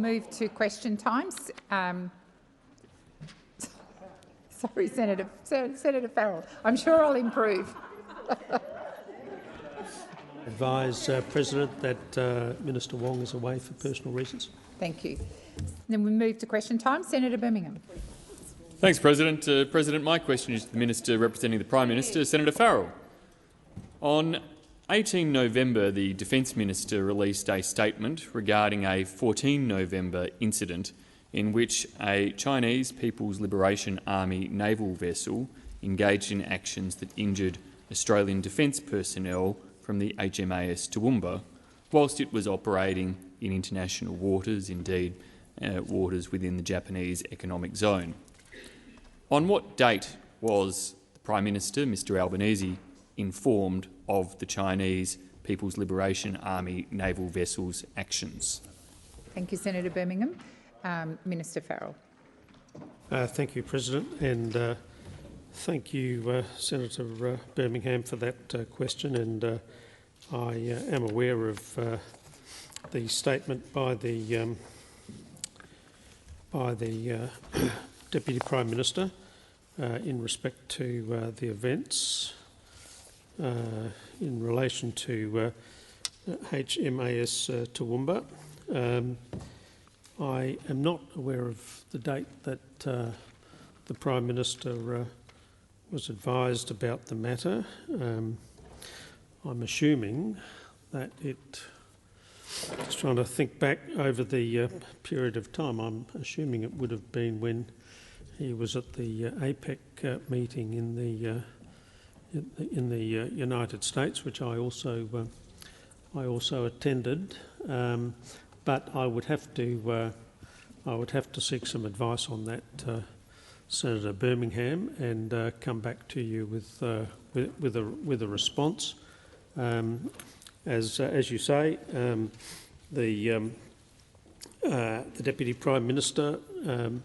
move to question times. Sorry, Senator Farrell. I'm sure I'll improve. Advise, President, that Minister Wong is away for personal reasons. Thank you. Then we move to question time. Senator Birmingham. Thanks, President. President, my question is to the Minister representing the Prime Minister, Senator Farrell. On 18 November, the Defence Minister released a statement regarding a 14 November incident in which a Chinese People's Liberation Army naval vessel engaged in actions that injured Australian defence personnel from the HMAS Toowoomba, whilst it was operating in international waters, indeed waters within the Japanese economic zone. On what date was the Prime Minister, Mr Albanese, informed of the Chinese People's Liberation Army naval vessel's actions? Thank you, Senator Birmingham. Minister Farrell. Thank you, President, and thank you, Senator Birmingham, for that question. And I am aware of the statement by the Deputy Prime Minister in respect to the events in relation to HMAS Toowoomba. I am not aware of the date that the Prime Minister was advised about the matter. I'm assuming that just trying to think back over the period of time, I'm assuming it would have been when he was at the APEC meeting in the United States, which I also attended. But I would have to seek some advice on that, Senator Birmingham, and come back to you with a response. As you say, the Deputy Prime Minister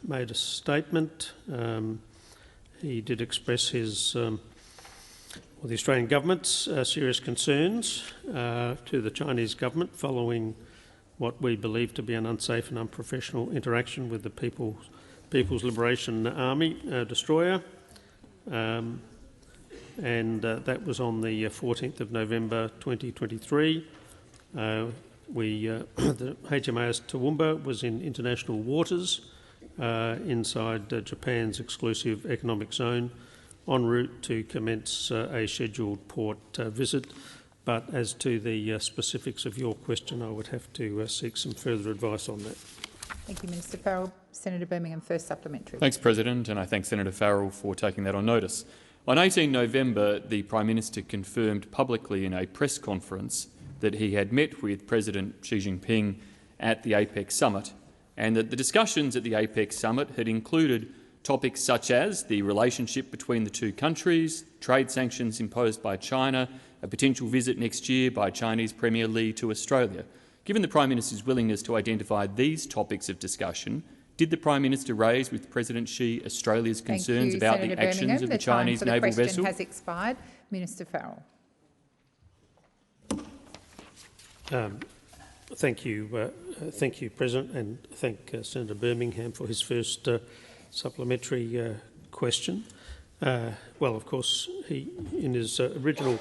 made a statement. He did express his the Australian government's serious concerns to the Chinese government following what we believe to be an unsafe and unprofessional interaction with the People's Liberation Army destroyer. And that was on the 14th of November 2023. The HMAS Toowoomba was in international waters inside Japan's exclusive economic zone, en route to commence a scheduled port visit. But as to the specifics of your question, I would have to seek some further advice on that. Thank you, Minister Farrell. Senator Birmingham, first supplementary. Thanks, President, and I thank Senator Farrell for taking that on notice. On 18 November, the Prime Minister confirmed publicly in a press conference that he had met with President Xi Jinping at the APEC summit, and that the discussions at the APEC summit had included topics such as the relationship between the two countries, trade sanctions imposed by China, a potential visit next year by Chinese Premier Li to Australia. Given the Prime Minister's willingness to identify these topics of discussion, did the Prime Minister raise with President Xi Australia's concerns about Senator the actions Birmingham. of the Chinese naval vessel? The question has expired. Minister Farrell. Thank you, President, and thank Senator Birmingham for his first supplementary question. Well, of course, he, in his original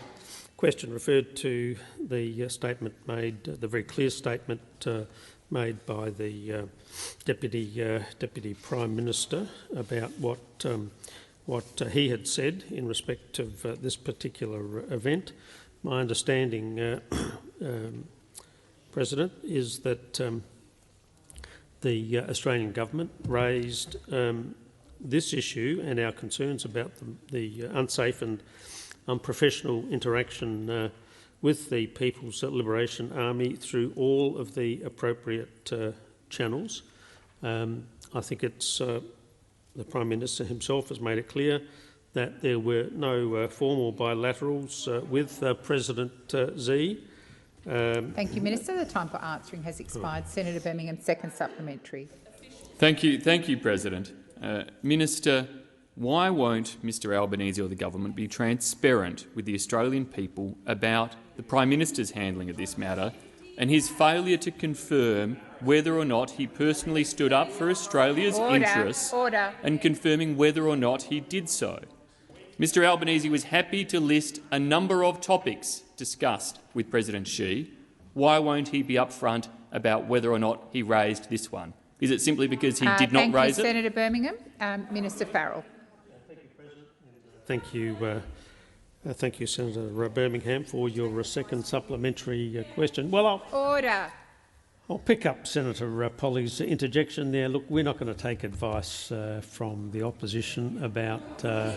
question, referred to the statement made, the very clear statement made by the Deputy Prime Minister about what he had said in respect of this particular event. My understanding, President, is that the Australian government raised this issue and our concerns about the unsafe and unprofessional interaction with the People's Liberation Army through all of the appropriate channels. I think it's the Prime Minister himself has made it clear that there were no formal bilaterals with President Xi. Thank you, Minister. The time for answering has expired. Senator Birmingham, second supplementary. Thank you, President. Minister, why won't Mr Albanese or the government be transparent with the Australian people about the Prime Minister's handling of this matter and his failure to confirm whether or not he personally stood up for Australia's interests and confirming whether or not he did so. Mr Albanese was happy to list a number of topics discussed with President Xi. Why won't he be upfront about whether or not he raised this one? Is it simply because he did not raise it? Thank you, Senator Birmingham. Minister Farrell. Thank you, Senator Birmingham, for your second supplementary question. Well, I'll pick up Senator Polly's interjection there. Look, we're not going to take advice from the opposition about how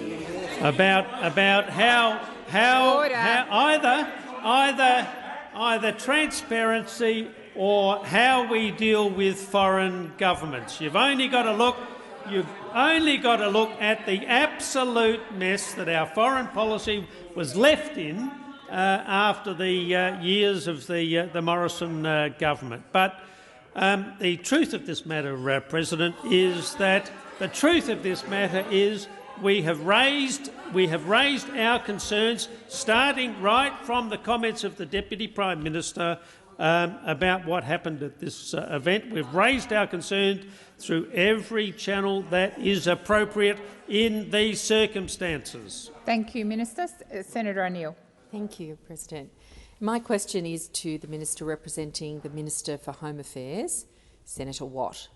either transparency or how we deal with foreign governments. You've only got to look at the absolute mess that our foreign policy was left in after the years of the Morrison government. But the truth of this matter, President, is that we have raised our concerns, starting right from the comments of the Deputy Prime Minister about what happened at this event. We've raised our concerns through every channel that is appropriate in these circumstances. Thank you, Minister. Senator O'Neill. Thank you, President. My question is to the Minister representing the Minister for Home Affairs, Senator Watt.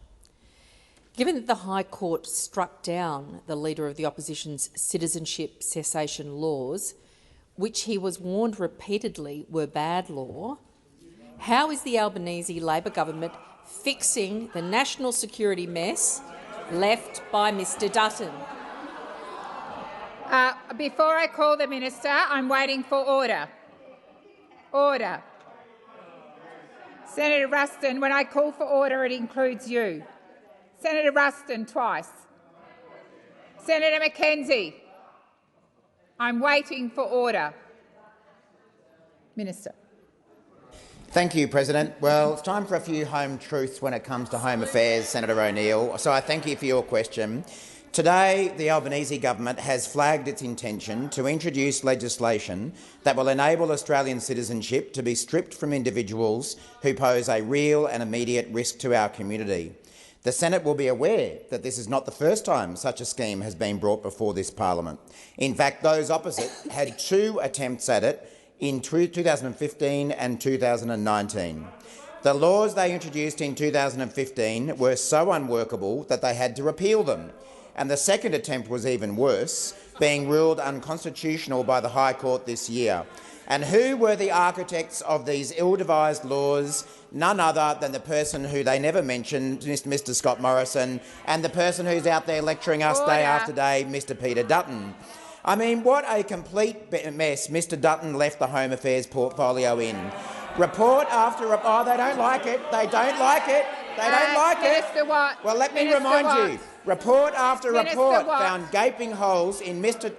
Given that the High Court struck down the Leader of the Opposition's citizenship cessation laws, which he was warned repeatedly were bad law, how is the Albanese Labor government fixing the national security mess left by Mr Dutton? Before I call the Minister, I'm waiting for order. Order. Senator Ruston, when I call for order, it includes you. Senator Ruston, twice. Senator McKenzie, I'm waiting for order. Minister. Thank you, President. Well, it's time for a few home truths when it comes to home affairs, Senator O'Neill. So I thank you for your question. Today, the Albanese government has flagged its intention to introduce legislation that will enable Australian citizenship to be stripped from individuals who pose a real and immediate risk to our community. The Senate will be aware that this is not the first time such a scheme has been brought before this parliament. In fact, those opposite had 2 attempts at it in 2015 and 2019. The laws they introduced in 2015 were so unworkable that they had to repeal them. And the second attempt was even worse, being ruled unconstitutional by the High Court this year. And who were the architects of these ill-devised laws? None other than the person who they never mentioned, Mr Scott Morrison, and the person who's out there lecturing us day after day, Mr Peter Dutton. I mean, what a complete mess Mr Dutton left the Home Affairs portfolio in. Report after report. Oh, they don't like it. They don't like it. They don't like it. Minister Watt. Well, let me remind you. Report after report found gaping holes in Mr.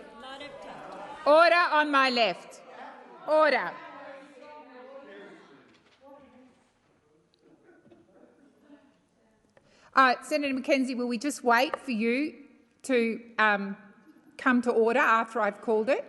Order on my left. Order. Senator McKenzie, will we just wait for you to come to order after I've called it?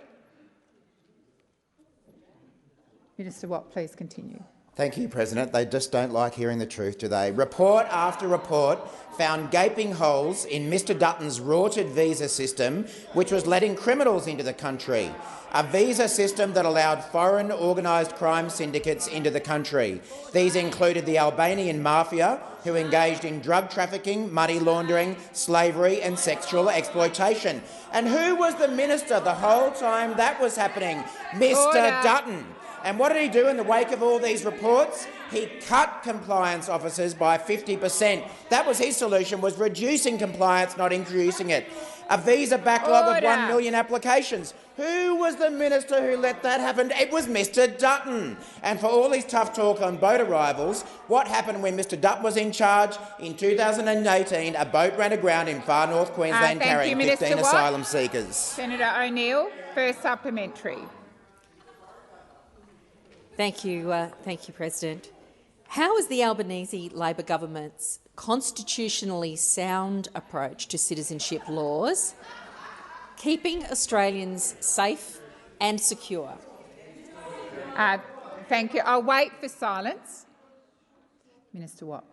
Minister Watt, please continue. Thank you, President. They just don't like hearing the truth, do they? Report after report found gaping holes in Mr Dutton's rorted visa system, which was letting criminals into the country. A visa system that allowed foreign organised crime syndicates into the country. These included the Albanian mafia, who engaged in drug trafficking, money laundering, slavery and sexual exploitation. And who was the minister the whole time that was happening? Mr Dutton. And what did he do in the wake of all these reports? He cut compliance officers by 50%. That was his solution, was reducing compliance, not introducing it. A visa backlog of 1 million applications. Who was the minister who let that happen? It was Mr Dutton. And for all his tough talk on boat arrivals, what happened when Mr Dutton was in charge? In 2018, a boat ran aground in far north Queensland carrying 15 asylum seekers. Senator O'Neill, first supplementary. Thank you, President. How is the Albanese Labor government's constitutionally sound approach to citizenship laws keeping Australians safe and secure? Thank you. I'll wait for silence. Minister Watt.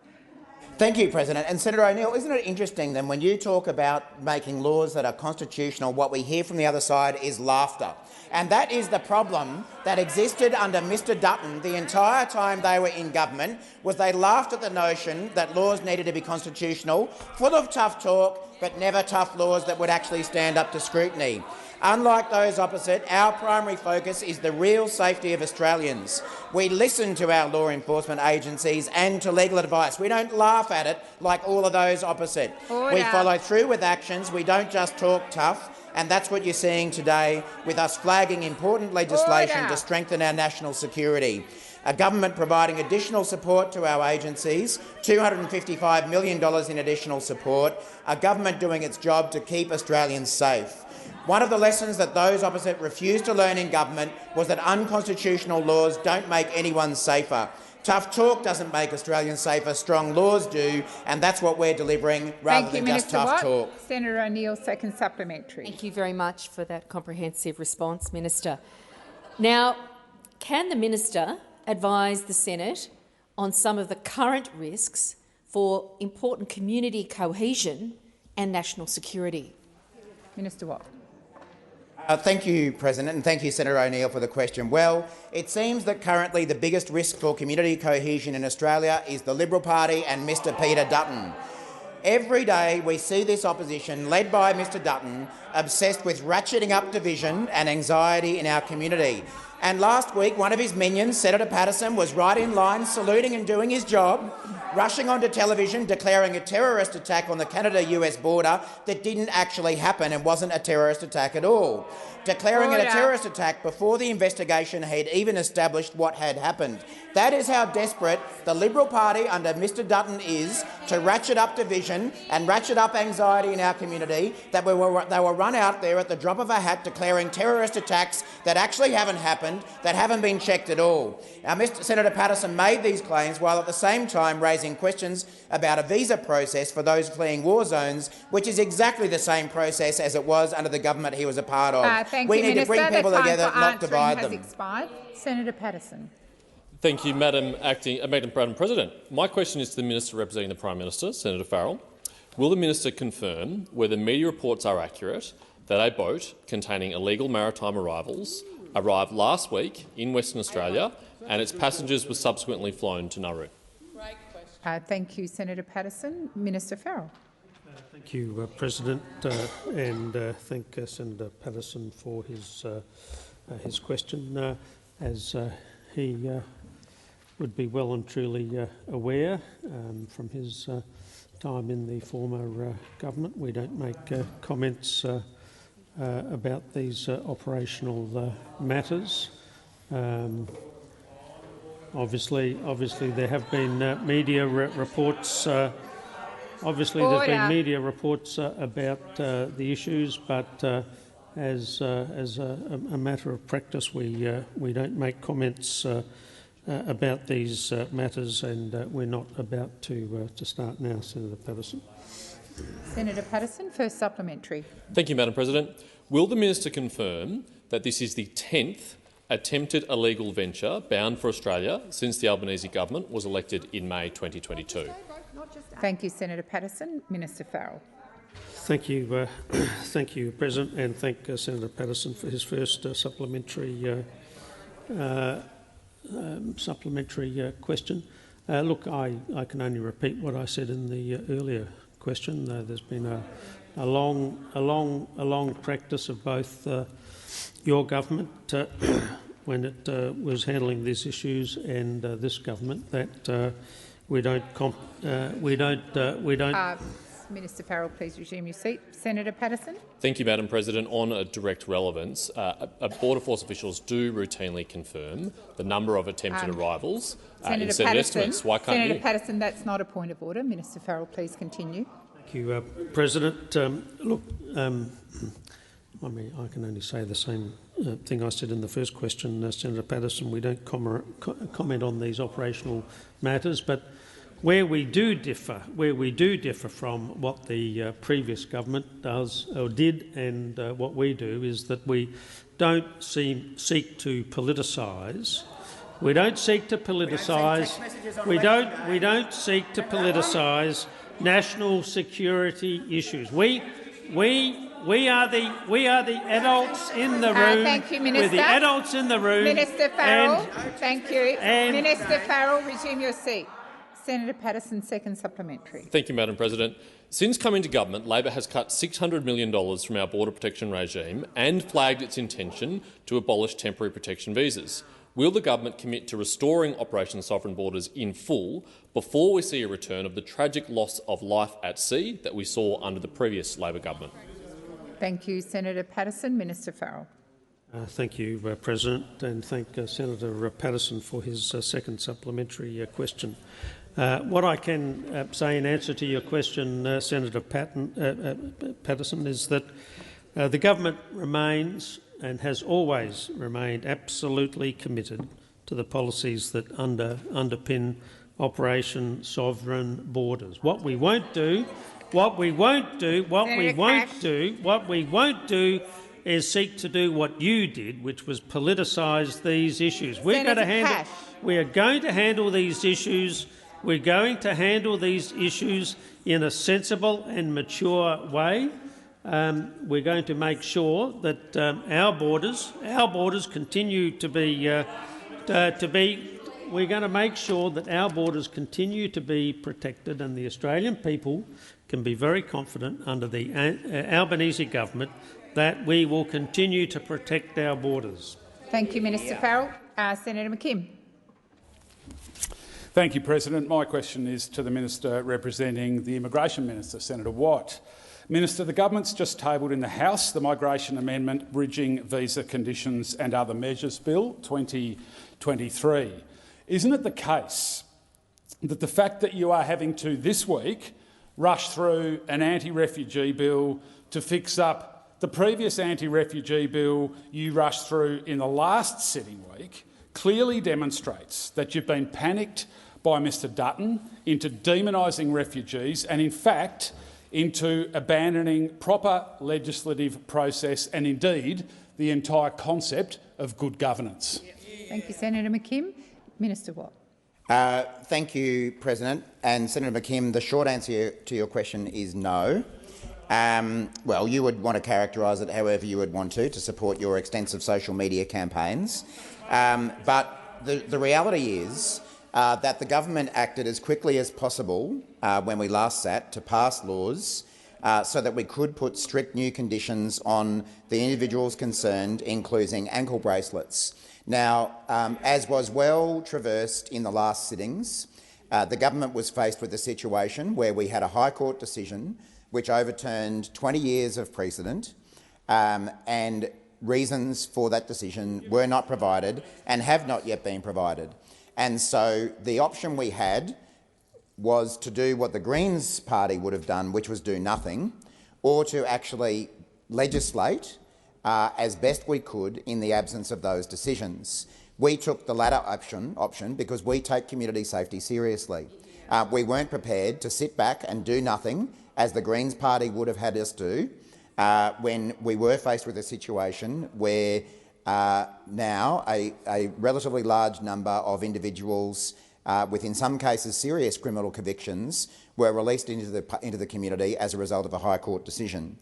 Thank you, President. And Senator O'Neill, isn't it interesting then when you talk about making laws that are constitutional, what we hear from the other side is laughter. And that is the problem that existed under Mr Dutton the entire time they were in government, was they laughed at the notion that laws needed to be constitutional, full of tough talk, but never tough laws that would actually stand up to scrutiny. Unlike those opposite, our primary focus is the real safety of Australians. We listen to our law enforcement agencies and to legal advice. We don't laugh at it like all of those opposite. Order. We follow through with actions. We don't just talk tough. And that's what you're seeing today with us flagging important legislation Order. to strengthen our national security. A government providing additional support to our agencies, $255 million in additional support, a government doing its job to keep Australians safe. One of the lessons that those opposite refused to learn in government was that unconstitutional laws don't make anyone safer. Tough talk doesn't make Australians safer, strong laws do, and that's what we're delivering rather than just tough talk. Senator O'Neill, second supplementary. Thank you very much for that comprehensive response, Minister. Now, can the minister advise the Senate on some of the current risks for important community cohesion and national security? Minister Watt. Thank you, President, and thank you, Senator O'Neill, for the question. Well, it seems that currently the biggest risk for community cohesion in Australia is the Liberal Party and Mr Peter Dutton. Every day we see this opposition, led by Mr Dutton, obsessed with ratcheting up division and anxiety in our community. And last week, one of his minions, Senator Patterson, was right in line, saluting and doing his job, rushing onto television, declaring a terrorist attack on the Canada-US border that didn't actually happen and wasn't a terrorist attack at all, declaring it a terrorist attack before the investigation had even established what had happened. That is how desperate the Liberal Party under Mr Dutton is to ratchet up division and ratchet up anxiety in our community, that they will run out there at the drop of a hat declaring terrorist attacks that actually haven't happened, that haven't been checked at all. Now, Senator Patterson made these claims while at the same time raising questions about a visa process for those fleeing war zones, which is exactly the same process as it was under the government he was a part of. We need to bring people together, not divide them. Expired. Senator Patterson. Thank you, Madam President. My question is to the Minister representing the Prime Minister, Senator Farrell. Will the Minister confirm whether media reports are accurate that a boat containing illegal maritime arrivals arrived last week in Western Australia and its passengers were subsequently flown to Nauru? Thank you, Senator Patterson. Minister Farrell. Thank you, President, and thank Senator Patterson for his question. As he would be well and truly aware from his time in the former government, we don't make comments about these operational matters. Obviously, there have been media reports. Obviously, there's been media reports about the issues, but as a matter of practice, we don't make comments about these matters, and we're not about to start now, Senator Patterson. Senator Patterson, first supplementary. Thank you, Madam President. Will the Minister confirm that this is the 10th attempted illegal venture bound for Australia since the Albanese government was elected in May 2022? Thank you, Senator Patterson. Minister Farrell. Thank you, President, and thank Senator Patterson for his first supplementary question. Look, I can only repeat what I said in the earlier question. There's been a long practice of both your government when it was handling these issues and this government that we don't. Minister Farrell, please resume your seat. Senator Patterson. Thank you, Madam President. On a direct relevance, Border Force officials do routinely confirm the number of attempted arrivals in Senate estimates. Why can't Senator you? Patterson, that's not a point of order. Minister Farrell, please continue. Thank you, President. Look, I mean, I can only say the same thing I said in the first question, Senator Patterson. We don't comment on these operational matters, but where we do differ from what the previous government does or did, and what we do, is that we don't seek to politicise We don't seek to politicise. We don't seek to politicise national security issues. We are the adults in the room. Thank you, Minister. We're the adults in the room. Minister Farrell, thank you. Minister Farrell, resume your seat. Senator Patterson, second supplementary. Thank you, Madam President. Since coming to government, Labor has cut $600 million from our border protection regime and flagged its intention to abolish temporary protection visas. Will the government commit to restoring Operation Sovereign Borders in full before we see a return of the tragic loss of life at sea that we saw under the previous Labor government? Thank you, Senator Patterson. Minister Farrell. Thank you, President, and thank Senator Patterson for his second supplementary question. What I can say in answer to your question, Senator Patterson, is that the government remains and has always remained absolutely committed to the policies that underpin Operation Sovereign Borders. What we won't do is seek to do what you did, which was politicise these issues. We are going to handle these issues. We're going to handle these issues in a sensible and mature way. We're going to make sure that our borders continue to be. We're going to make sure that our borders continue to be protected, and the Australian people can be very confident under the Albanese government that we will continue to protect our borders. Thank you, Minister Farrell. Senator McKim. Thank you, President. My question is to the Minister representing the Immigration Minister, Senator Watt. Minister, the government's just tabled in the House the Migration Amendment Bridging Visa Conditions and Other Measures Bill 2023. Isn't it the case that the fact that you are having to this week rush through an anti-refugee bill to fix up the previous anti-refugee bill you rushed through in the last sitting week clearly demonstrates that you've been panicked by Mr Dutton into demonising refugees and, in fact, into abandoning proper legislative process and, indeed, the entire concept of good governance? Thank you, Senator McKim. Minister Watt. Thank you, President. And Senator McKim, the short answer to your question is no. Well, you would want to characterise it however you would want to support your extensive social media campaigns. But the reality is that the government acted as quickly as possible when we last sat to pass laws so that we could put strict new conditions on the individuals concerned, including ankle bracelets. Now, as was well traversed in the last sittings, the government was faced with a situation where we had a High Court decision which overturned 20 years of precedent, and reasons for that decision were not provided and have not yet been provided. And so the option we had was to do what the Greens party would have done, which was do nothing, or to actually legislate as best we could in the absence of those decisions. We took the latter option because we take community safety seriously. We weren't prepared to sit back and do nothing, as the Greens party would have had us do, when we were faced with a situation where now a relatively large number of individuals with, in some cases, serious criminal convictions were released into the community as a result of a High Court decision.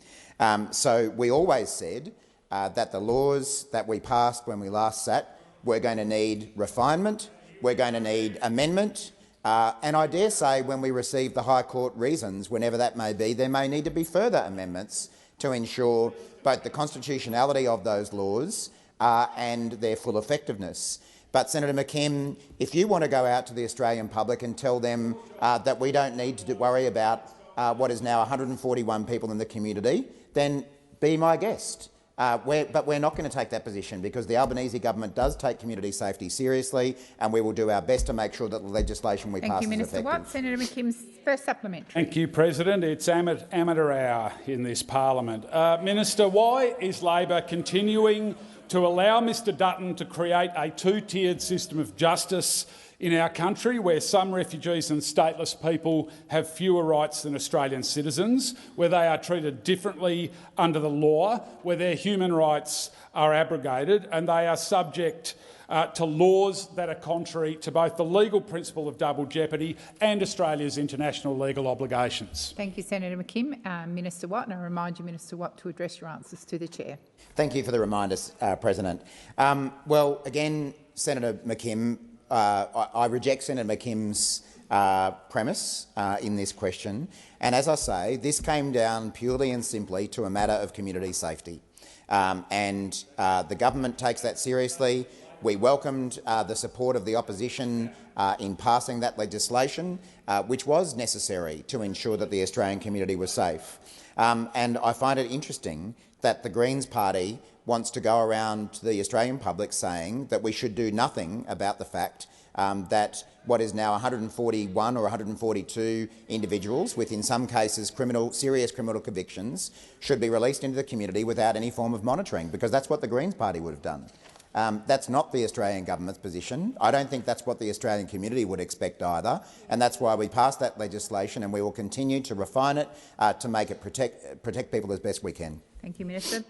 So we always said that the laws that we passed when we last sat were going to need refinement, we're going to need amendment, and I dare say when we receive the High Court reasons, whenever that may be, there may need to be further amendments to ensure both the constitutionality of those laws and their full effectiveness. But, Senator McKim, if you want to go out to the Australian public and tell them that we don't need to worry about what is now 141 people in the community, then be my guest. But we're not going to take that position because the Albanese government does take community safety seriously, and we will do our best to make sure that the legislation we pass is effective. Thank you, Minister Watt. Senator McKim's first supplementary. Thank you, President. It's amateur hour in this parliament. Minister, why is Labor continuing to allow Mr Dutton to create a two-tiered system of justice In our country, where some refugees and stateless people have fewer rights than Australian citizens, where they are treated differently under the law, where their human rights are abrogated and they are subject to laws that are contrary to both the legal principle of double jeopardy and Australia's international legal obligations. Thank you, Senator McKim. Minister Watt, and I remind you, Minister Watt, to address your answers to the chair. Thank you for the reminder, President. Well, again, Senator McKim, I reject Senator McKim's premise in this question. And as I say, this came down purely and simply to a matter of community safety. The government takes that seriously. We welcomed the support of the opposition in passing that legislation, which was necessary to ensure that the Australian community was safe. And I find it interesting that the Greens Party wants to go around to the Australian public saying that we should do nothing about the fact that what is now 141 or 142 individuals with, in some cases, serious criminal convictions should be released into the community without any form of monitoring, because that's what the Greens Party would have done. That's not the Australian government's position. I don't think that's what the Australian community would expect either, and that's why we passed that legislation, and we will continue to refine it to make it protect people as best we can. Thank you, Minister.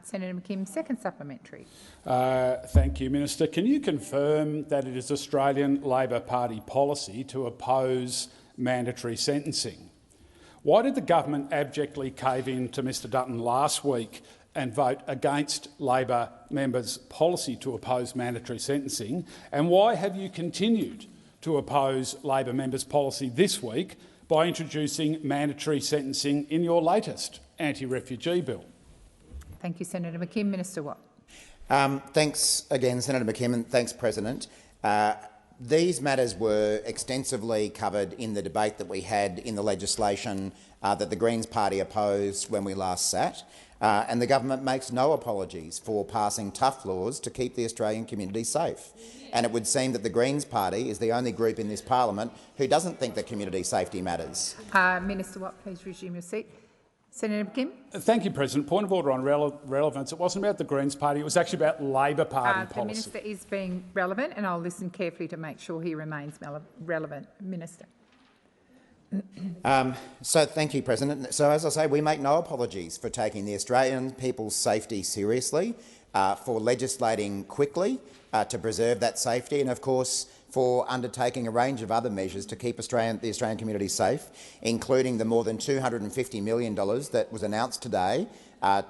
Senator McKim, second supplementary. Thank you, Minister. Can you confirm that it is Australian Labor Party policy to oppose mandatory sentencing? Why did the government abjectly cave in to Mr Dutton last week and vote against Labor members' policy to oppose mandatory sentencing? And why have you continued to oppose Labor members' policy this week by introducing mandatory sentencing in your latest anti-refugee bill? Thank you, Senator McKim. Minister Watt. Thanks again, Senator McKim, and thanks, President. These matters were extensively covered in the debate that we had in the legislation that the Greens Party opposed when we last sat, and the government makes no apologies for passing tough laws to keep the Australian community safe. And it would seem that the Greens Party is the only group in this parliament who doesn't think that community safety matters. Minister Watt, please resume your seat. Senator McKim. Thank you, President. Point of order on relevance. It wasn't about the Greens Party. It was actually about Labor Party policy. The Minister is being relevant, and I'll listen carefully to make sure he remains relevant. Minister. So thank you, President. So as I say, we make no apologies for taking the Australian people's safety seriously, for legislating quickly to preserve that safety, and of course for undertaking a range of other measures to keep the Australian community safe, including the more than $250 million that was announced today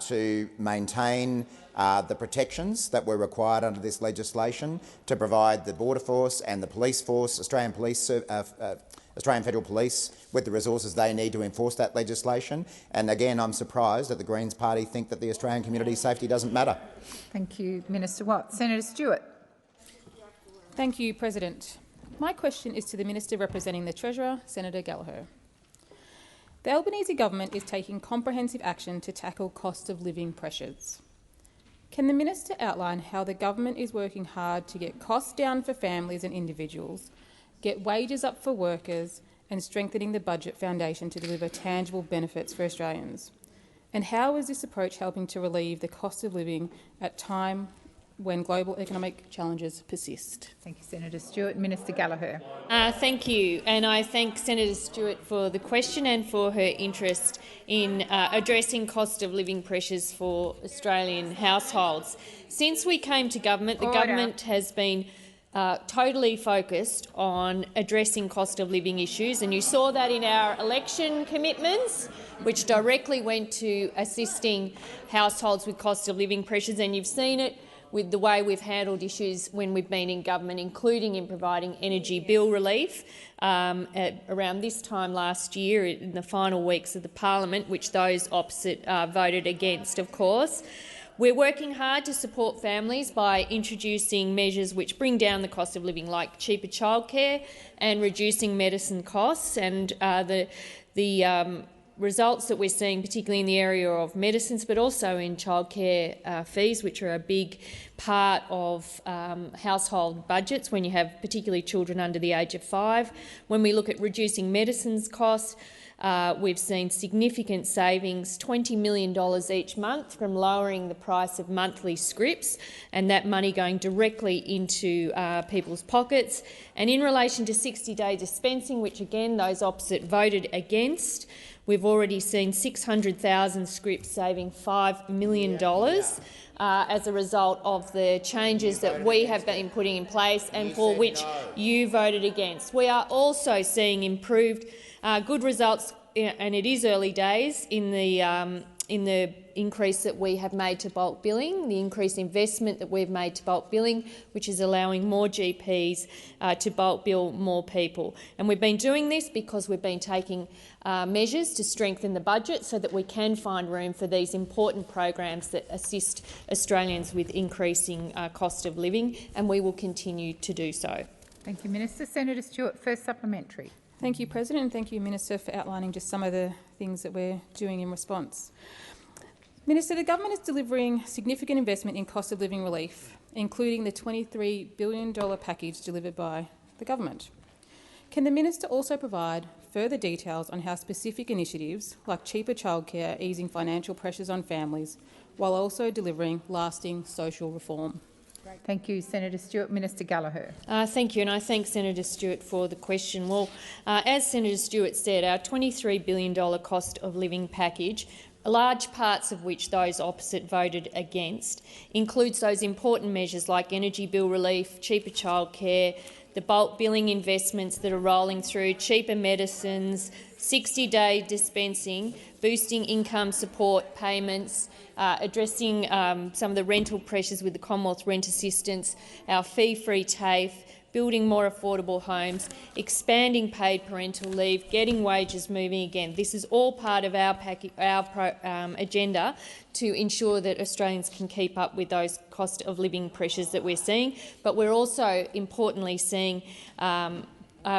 to maintain the protections that were required under this legislation, to provide the Border Force and the Police Force, Australian Federal Police, with the resources they need to enforce that legislation. And again, I'm surprised that the Greens Party think that the Australian community safety doesn't matter. Thank you, Minister Watt. Senator Stewart. Thank you, President. My question is to the Minister representing the Treasurer, Senator Gallagher. The Albanese government is taking comprehensive action to tackle cost of living pressures. Can the Minister outline how the government is working hard to get costs down for families and individuals, get wages up for workers and strengthening the budget foundation to deliver tangible benefits for Australians? And how is this approach helping to relieve the cost of living at a time when global economic challenges persist? Thank you, Senator Stewart. Minister Gallagher. Thank you, and I thank Senator Stewart for the question and for her interest in addressing cost of living pressures for Australian households. Since we came to government, the government has been totally focused on addressing cost of living issues, and you saw that in our election commitments, which directly went to assisting households with cost of living pressures, and you've seen it with the way we've handled issues when we've been in government, including in providing energy bill relief around this time last year in the final weeks of the parliament, which those opposite voted against, of course. We're working hard to support families by introducing measures which bring down the cost of living, like cheaper childcare and reducing medicine costs, and the results that we're seeing, particularly in the area of medicines, but also in childcare fees, which are a big part of household budgets when you have particularly children under the age of 5. When we look at reducing medicines costs, We've seen significant savings, $20 million each month from lowering the price of monthly scripts, and that money going directly into people's pockets. And in relation to 60-day dispensing, which again those opposite voted against, we've already seen 600,000 scripts saving $5 million as a result of the changes that we have been putting in place and for which you voted against. We are also seeing improved good results, and it is early days, in the increase that we have made to bulk billing, the increased investment that we've made to bulk billing, which is allowing more GPs to bulk bill more people. And we've been doing this because we've been taking measures to strengthen the budget so that we can find room for these important programs that assist Australians with increasing cost of living, and we will continue to do so. Thank you, Minister. Senator Stewart, first supplementary. Thank you, President, and thank you, Minister, for outlining just some of the things that we're doing in response. Minister, the government is delivering significant investment in cost of living relief, including the $23 billion package delivered by the government. Can the minister also provide further details on how specific initiatives like cheaper childcare are easing financial pressures on families while also delivering lasting social reform? Thank you, Senator Stewart. Minister Gallagher. Thank you, and I thank Senator Stewart for the question. Well, as Senator Stewart said, our $23 billion cost of living package, large parts of which those opposite voted against, includes those important measures like energy bill relief, cheaper childcare, the bulk billing investments that are rolling through, cheaper medicines, 60-day dispensing, boosting income support payments, addressing some of the rental pressures with the Commonwealth Rent Assistance, our fee-free TAFE, building more affordable homes, expanding paid parental leave, getting wages moving again. This is all part of our agenda to ensure that Australians can keep up with those cost of living pressures that we're seeing. But we're also importantly seeing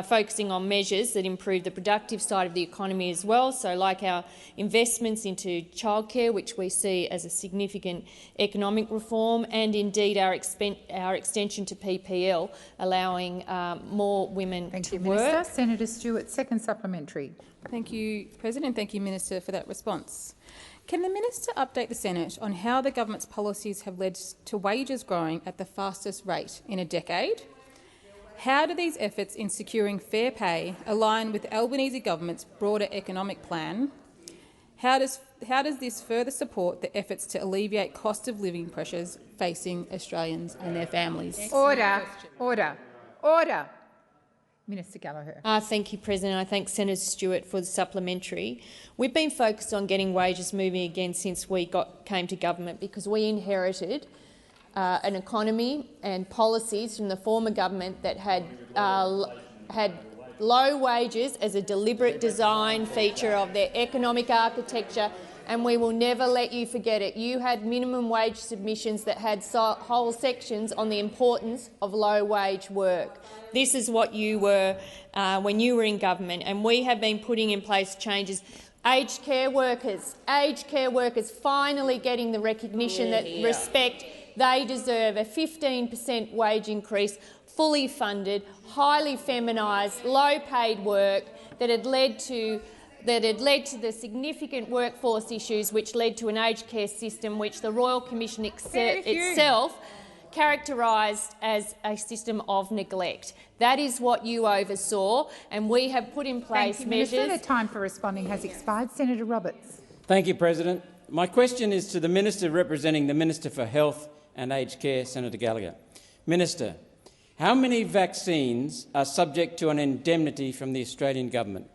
focusing on measures that improve the productive side of the economy as well, so like our investments into childcare, which we see as a significant economic reform, and indeed our extension to PPL, allowing more women to work. Minister. Senator Stewart, second supplementary. Thank you, President. Thank you, Minister, for that response. Can the minister update the Senate on how the government's policies have led to wages growing at the fastest rate in a decade? How do these efforts in securing fair pay align with the Albanese government's broader economic plan? How does this further support the efforts to alleviate cost of living pressures facing Australians and their families? Order. Order. Order. Minister Gallagher. Thank you, President. I thank Senator Stewart for the supplementary. We've been focused on getting wages moving again since we came to government because we inherited an economy and policies from the former government that had low wages as a deliberate design feature of their economic architecture, and we will never let you forget it. You had minimum wage submissions that had whole sections on the importance of low-wage work. This is what you were when you were in government, and we have been putting in place changes. Aged care workers finally getting the recognition that respect they deserve, a 15% wage increase, fully funded, highly feminised, low-paid work that had led to the significant workforce issues which led to an aged care system which the Royal Commission itself characterised as a system of neglect. That is what you oversaw, and we have put in place measures. Minister, the time for responding has expired. Senator Roberts. Thank you, President. My question is to the Minister representing the Minister for Health and Aged Care, Senator Gallagher. Minister, how many vaccines are subject to an indemnity from the Australian government?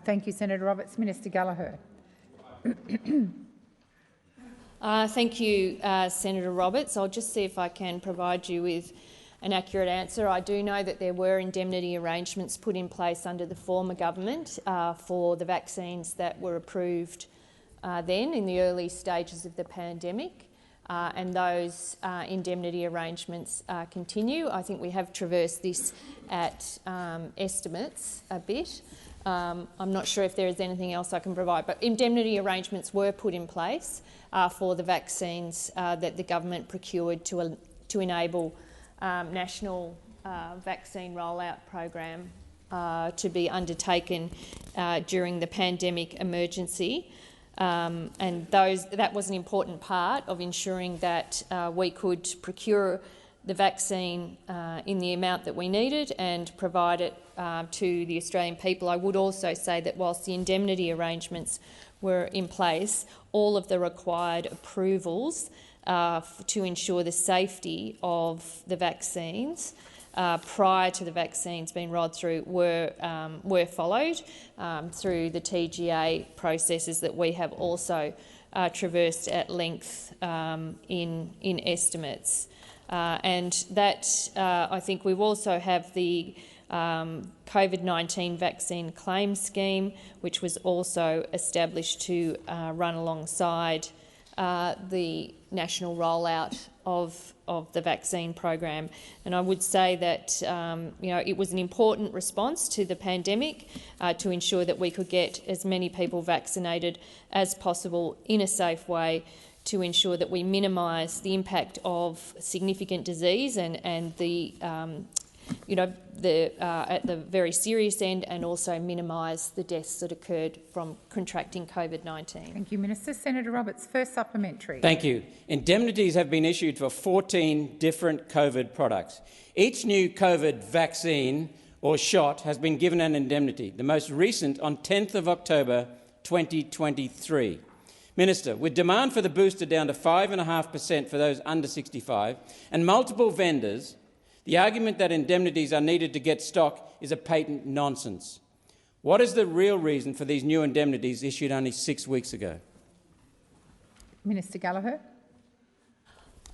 Thank you, Senator Roberts. Minister Gallagher. Thank you, Senator Roberts. I'll just see if I can provide you with an accurate answer. I do know that there were indemnity arrangements put in place under the former government for the vaccines that were approved then in the early stages of the pandemic, and those indemnity arrangements continue. I think we have traversed this at estimates a bit. I'm not sure if there is anything else I can provide, but indemnity arrangements were put in place for the vaccines that the government procured to enable national vaccine rollout program to be undertaken during the pandemic emergency. And that was an important part of ensuring that we could procure the vaccine in the amount that we needed and provide it to the Australian people. I would also say that whilst the indemnity arrangements were in place, all of the required approvals to ensure the safety of the vaccines prior to the vaccines being rolled through were followed through the TGA processes that we have also traversed at length in estimates. And that, I think we also have the COVID-19 vaccine claim scheme, which was also established to run alongside the national rollout of the vaccine program. And I would say that it was an important response to the pandemic to ensure that we could get as many people vaccinated as possible in a safe way, to ensure that we minimise the impact of significant disease and the at the very serious end, and also minimise the deaths that occurred from contracting COVID-19. Thank you, Minister. Senator Roberts, first supplementary. Thank you. Indemnities have been issued for 14 different COVID products. Each new COVID vaccine or shot has been given an indemnity, the most recent on 10th of October 2023. Minister, with demand for the booster down to 5.5% for those under 65 and multiple vendors, the argument that indemnities are needed to get stock is a patent nonsense. What is the real reason for these new indemnities issued only 6 weeks ago? Minister Gallagher.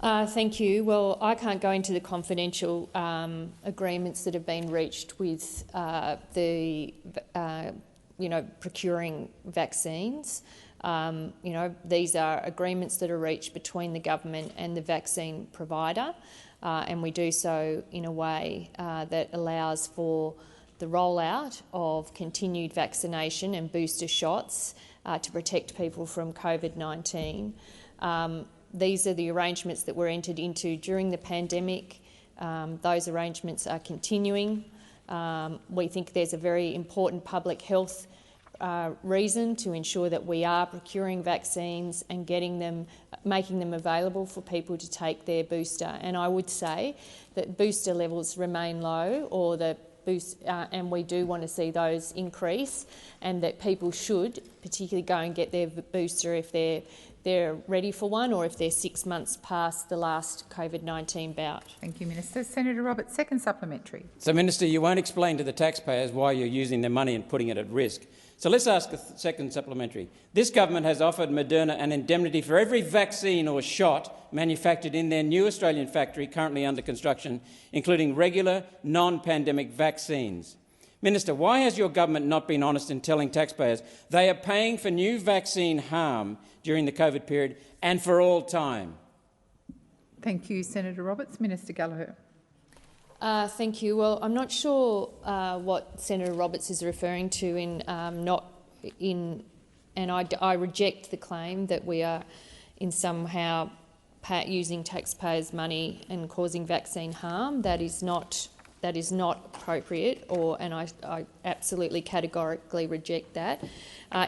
Thank you. Well, I can't go into the confidential agreements that have been reached with procuring vaccines. These are agreements that are reached between the government and the vaccine provider. And we do so in a way that allows for the rollout of continued vaccination and booster shots to protect people from COVID-19. These are the arrangements that were entered into during the pandemic. Those arrangements are continuing. We think there's a very important public health reason to ensure that we are procuring vaccines and making them available for people to take their booster. And I would say that booster levels remain low, and we do want to see those increase, and that people should particularly go and get their booster if they're ready for one, or if they're 6 months past the last COVID-19 bout. Thank you, Minister. Senator Roberts, second supplementary. So, Minister, you won't explain to the taxpayers why you're using their money and putting it at risk. So let's ask a second supplementary. This government has offered Moderna an indemnity for every vaccine or shot manufactured in their new Australian factory currently under construction, including regular, non-pandemic vaccines. Minister, why has your government not been honest in telling taxpayers they are paying for new vaccine harm during the COVID period and for all time? Thank you, Senator Roberts. Minister Gallagher. Thank you. Well, I'm not sure what Senator Roberts is referring to and I reject the claim that we are in somehow using taxpayers' money and causing vaccine harm. That is not appropriate, and I absolutely categorically reject that.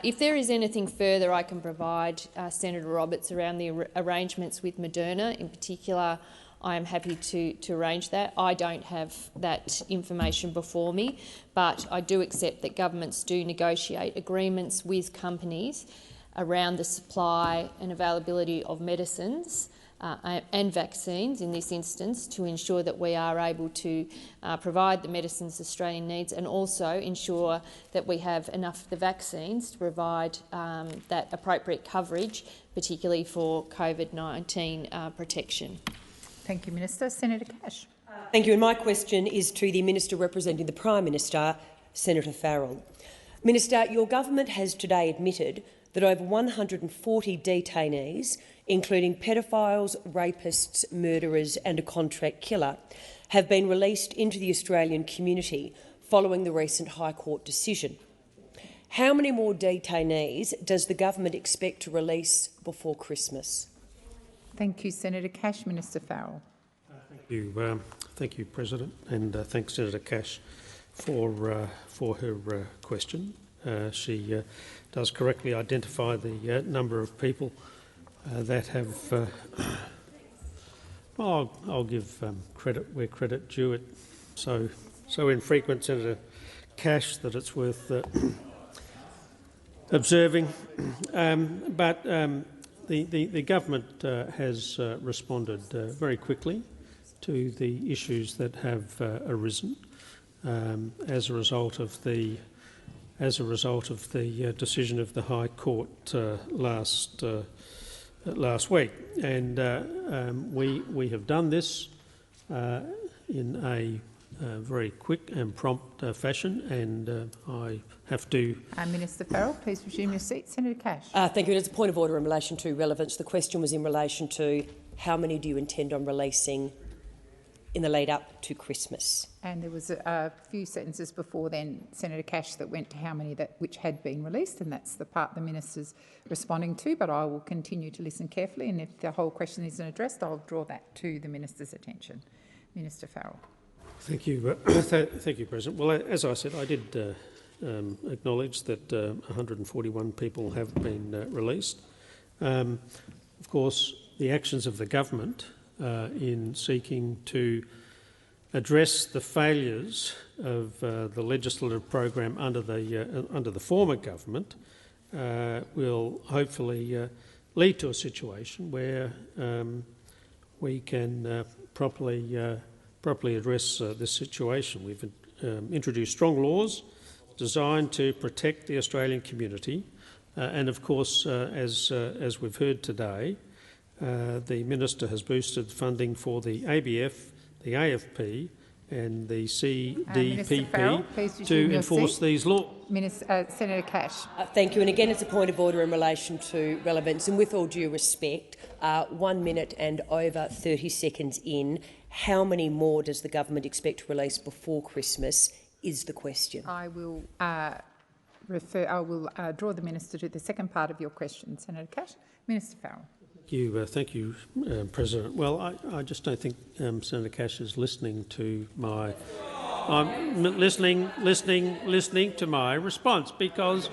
If there is anything further I can provide Senator Roberts around the arrangements with Moderna in particular, I am happy to arrange that. I don't have that information before me, but I do accept that governments do negotiate agreements with companies around the supply and availability of medicines and vaccines in this instance, to ensure that we are able to provide the medicines Australia needs, and also ensure that we have enough of the vaccines to provide that appropriate coverage, particularly for COVID-19 protection. Thank you, Minister. Senator Cash. Thank you. And my question is to the Minister representing the Prime Minister, Senator Farrell. Minister, your government has today admitted that over 140 detainees, including pedophiles, rapists, murderers and a contract killer, have been released into the Australian community following the recent High Court decision. How many more detainees does the government expect to release before Christmas? Thank you, Senator Cash. Minister Farrell. Thank you, President, and thanks, Senator Cash. her question. She does correctly identify the number of people that have. Well, I'll give credit where credit due. It so infrequent, Senator Cash, that it's worth observing. But the government has responded very quickly to the issues that have arisen as a result of the decision of the High Court last week, and we have done this in a very quick and prompt fashion, and I have to. Minister Farrell, please resume your seat. Senator Cash. Thank you. As a point of order in relation to relevance, the question was in relation to how many do you intend on releasing in the lead up to Christmas? And there was a few sentences before then, Senator Cash, that went to how many which had been released, and that's the part the minister's responding to. But I will continue to listen carefully, and if the whole question isn't addressed, I'll draw that to the minister's attention. Minister Farrell. Thank you, thank you, President. Well, as I said, I did acknowledge that 141 people have been released. Of course, the actions of the government in seeking to address the failures of the legislative program under the former government will hopefully lead to a situation where we can properly address this situation. We've introduced strong laws designed to protect the Australian community, and of course, as we've heard today, the Minister has boosted funding for the ABF, the AFP and the CDPP to enforce these laws. Senator Cash. Thank you. And again, it's a point of order in relation to relevance. And with all due respect, 1 minute and over 30 seconds in, how many more does the government expect to release before Christmas is the question. I will draw the minister to the second part of your question. Senator Cash. Minister Farrell. Thank you, President. Well, I just don't think Senator Cash is listening to my. I'm listening to my response because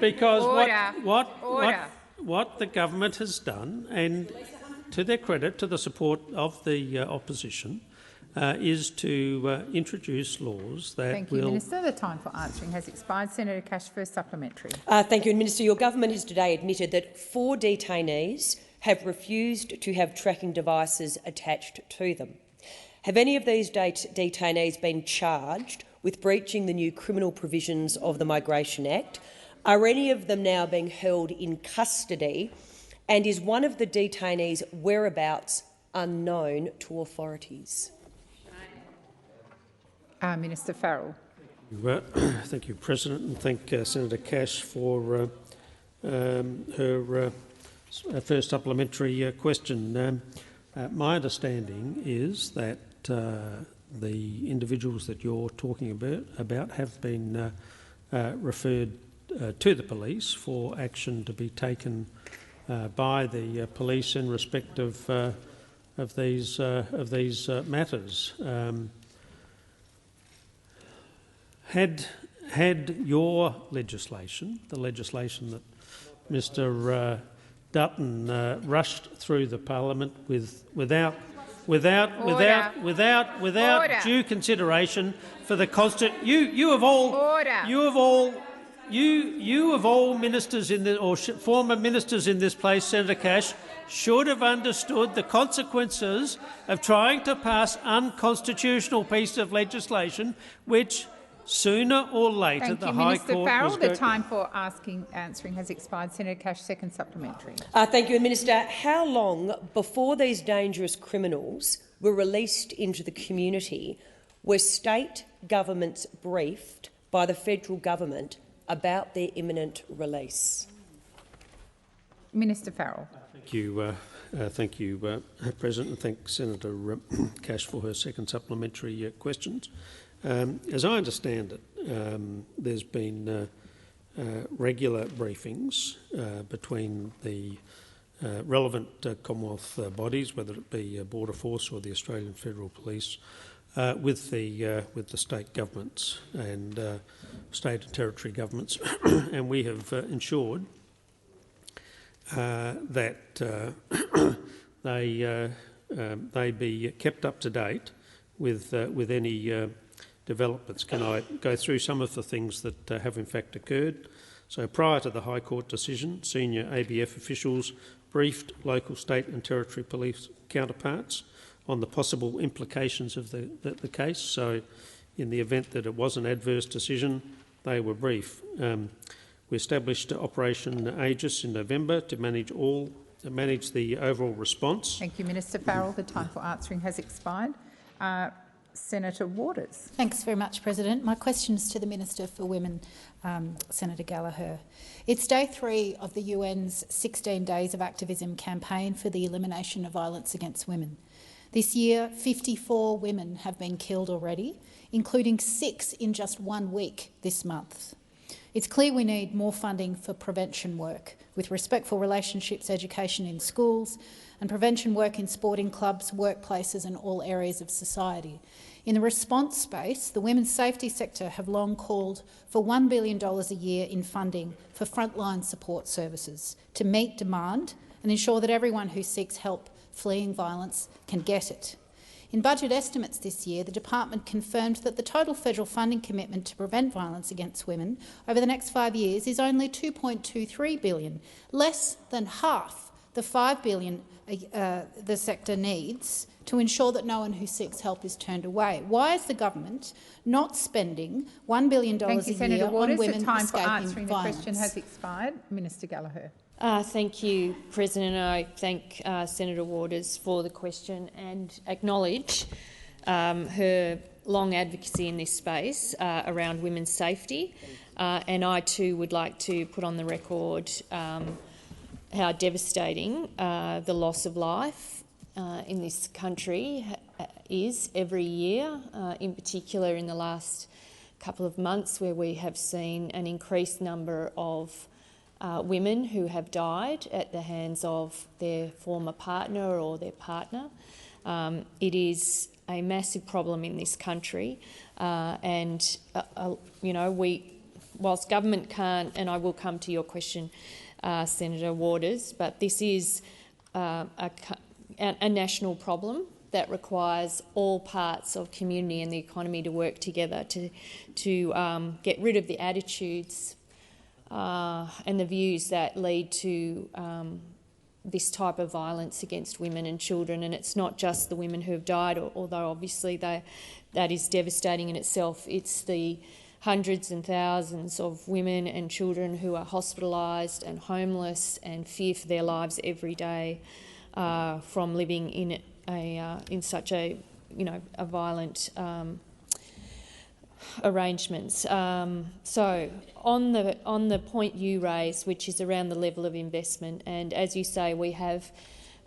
what the government has done, and to their credit, to the support of the opposition, is to introduce laws that Thank you, Minister. The time for answering has expired. Senator Cash, first supplementary. Thank you, Minister. Your government has today admitted that 4 detainees have refused to have tracking devices attached to them. Have any of these detainees been charged with breaching the new criminal provisions of the Migration Act? Are any of them now being held in custody? And is one of the detainees' whereabouts unknown to authorities? Minister Farrell. Thank you, President, and thank Senator Cash for her first supplementary question. My understanding is that the individuals that you're talking about have been referred to the police for action to be taken by the police in respect of these matters. Had your legislation, the legislation that Mr. Dutton rushed through the Parliament without due consideration for the you of all ministers in the or former ministers in this place, Senator Cash, should have understood the consequences of trying to pass unconstitutional piece of legislation, which sooner or later the High Court Minister Farrell. was going. The time for answering has expired. Senator Cash, second supplementary. Thank you, Minister. How long before these dangerous criminals were released into the community were state governments briefed by the federal government about their imminent release? Minister Farrell. Thank you, President, and thank Senator Cash for her second supplementary questions. As I understand it, there's been regular briefings between the relevant Commonwealth bodies, whether it be Border Force or the Australian Federal Police, with the state governments and state and territory governments, and we have ensured that they be kept up to date with any developments. Can I go through some of the things that have in fact occurred? So prior to the High Court decision, senior ABF officials briefed local, state and territory police counterparts on the possible implications of the case. So in the event that it was an adverse decision, they were briefed. We established Operation Aegis in November to manage the overall response. Thank you, Minister Farrell. The time for answering has expired. Senator Waters. Thanks very much, President. My question is to the Minister for Women, Senator Gallagher. It's day 3 of the UN's 16 Days of Activism campaign for the elimination of violence against women. This year, 54 women have been killed already, including 6 in just 1 week this month. It's clear we need more funding for prevention work, with respectful relationships education in schools and prevention work in sporting clubs, workplaces and all areas of society. In the response space, the women's safety sector have long called for $1 billion a year in funding for frontline support services to meet demand and ensure that everyone who seeks help fleeing violence can get it. In budget estimates this year, the department confirmed that the total federal funding commitment to prevent violence against women over the next 5 years is only $2.23 billion, less than half the $5 billion the sector needs to ensure that no one who seeks help is turned away. Why is the government not spending $1 billion a year Senator Waters. on women The time for escaping answering violence? the question has expired. Minister Gallagher. Thank you, President. I thank Senator Waters for the question and acknowledge her long advocacy in this space around women's safety. And I too would like to put on the record how devastating the loss of life in this country is every year, in particular in the last couple of months, where we have seen an increased number of women who have died at the hands of their former partner or their partner. It is a massive problem in this country, and you know, whilst government can't, and I will come to your question, Senator Waters, but this is a national problem that requires all parts of community and the economy to work together to get rid of the attitudes and the views that lead to this type of violence against women and children. And it's not just the women who have died, although obviously that is devastating in itself. It's the hundreds and thousands of women and children who are hospitalised and homeless and fear for their lives every day from living in such a violent arrangements. So on the point you raised, which is around the level of investment, and as you say, we have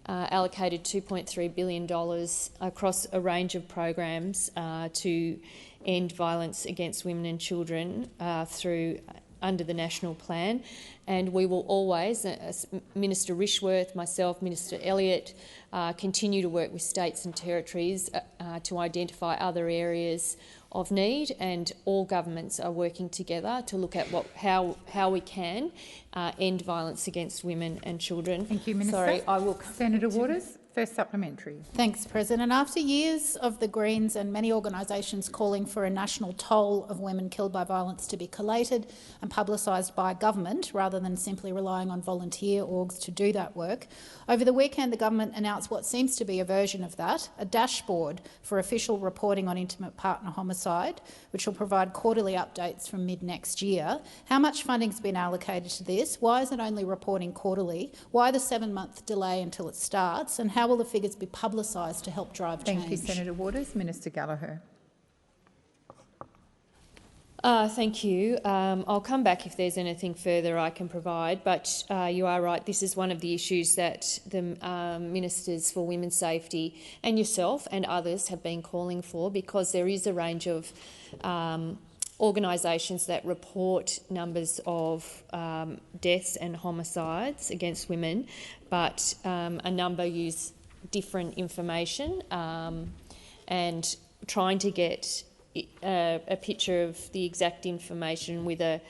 allocated $2.3 billion across a range of programs to end violence against women and children under the national plan. And we will always, Minister Rishworth, myself, Minister Elliott, continue to work with states and territories to identify other areas of need, and all governments are working together to look at how we can end violence against women and children. Thank you, Minister. Sorry, I will. Senator Waters, first supplementary. Thanks, President. After years of the Greens and many organisations calling for a national toll of women killed by violence to be collated and publicised by government rather than simply relying on volunteer orgs to do that work, over the weekend the government announced what seems to be a version of that, a dashboard for official reporting on intimate partner homicide, which will provide quarterly updates from mid-next year. How much funding has been allocated to this? Why is it only reporting quarterly? Why the 7-month delay until it starts? And how will the figures be publicised to help drive change? Thank you, Senator Waters. Minister Gallagher. Thank you. I'll come back if there's anything further I can provide, but you are right. This is one of the issues that the Ministers for Women's Safety and yourself and others have been calling for, because there is a range of organisations that report numbers of deaths and homicides against women, but a number use different information, and trying to get a picture of the exact information with a